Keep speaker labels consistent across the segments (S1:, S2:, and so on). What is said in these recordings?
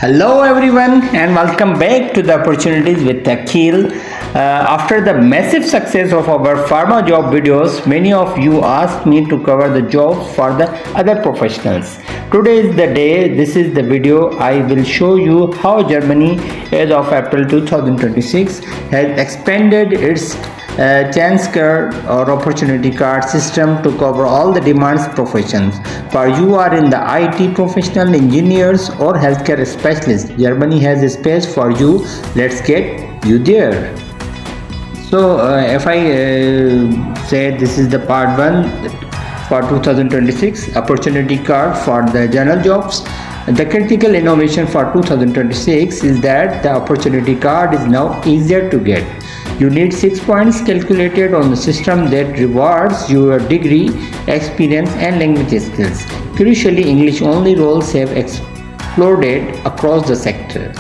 S1: Hello everyone and welcome back to the Opportunities with Aqeel. After the massive success of our pharma job videos, many of you asked me to cover the jobs for the other professionals. Today is the day. This is the video. I will show you how Germany as of April 2026 has expanded its Chancenkarte or opportunity card system to cover all the demands professions. For you are in the IT professional, engineers or healthcare specialists, Germany has a space for you. Let's get you there. So if I say this is the part 1 for 2026 opportunity card for the general jobs. The critical innovation for 2026 is that the opportunity card is now easier to get. You need 6 points calculated on the system that rewards your degree, experience and language skills. Crucially, English only roles have exploded across the sector.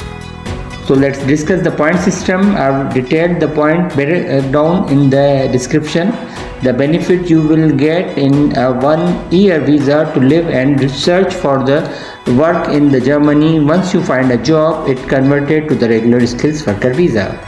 S1: So let's discuss the point system. I've detailed the point better down in the description. The benefit you will get in a 1-year visa to live and research for the work in the Germany. Once you find a job, it converted to the regular skills worker visa.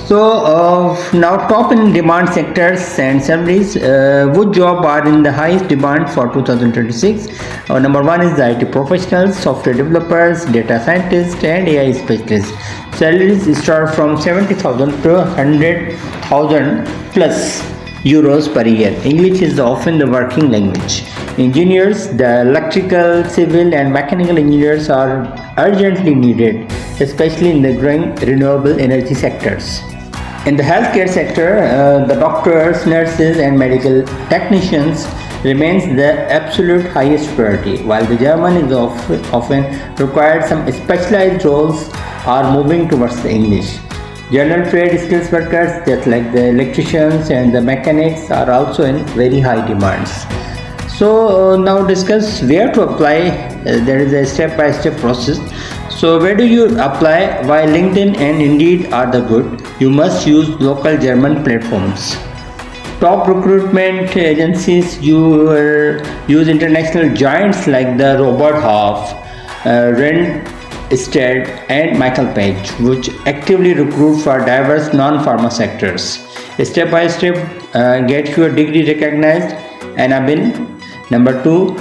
S1: So now top in demand sectors and salaries. Which job are in the highest demand for 2026? Number 1 is the IT professionals, software developers, data scientists and AI specialists. Salaries start from 70,000 to 100,000 plus euros per year. English is often the working language. Engineers, the electrical, civil and mechanical engineers are urgently needed, especially in the growing renewable energy sectors. In the healthcare sector, the doctors, nurses and medical technicians remains the absolute highest priority. While the German is often required, some specialized roles are moving towards the English. General trade skills workers, just like the electricians and the mechanics, are also in very high demands. So now discuss where to apply. There is a step-by-step process. So where do you apply? While LinkedIn and Indeed are the good, you must use local German platforms. Top recruitment agencies use international giants like the Robert Half, Randstad and Michael Page, which actively recruit for diverse non-pharma sectors. Step by step, get your degree recognized and Number 2,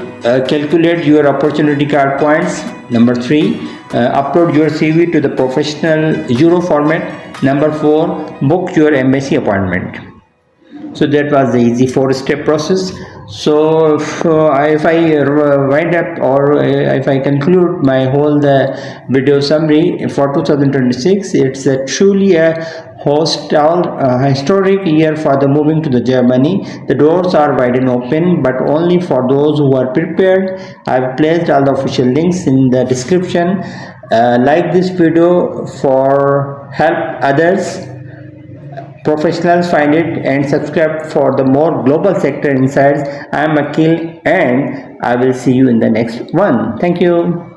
S1: calculate your opportunity card points. Number 3, upload your CV to the professional Euro format. Number 4, book your embassy appointment. So that was the easy 4-step process. So if I wind up or if I conclude my whole video summary for 2026, it's truly a historic year for the moving to the Germany. The doors are wide and open, but only for those who are prepared. I've placed all the official links in the description. Like this video for help others professionals find it and subscribe for the more global sector insights. I am Aqeel and I will see you in the next one. Thank you.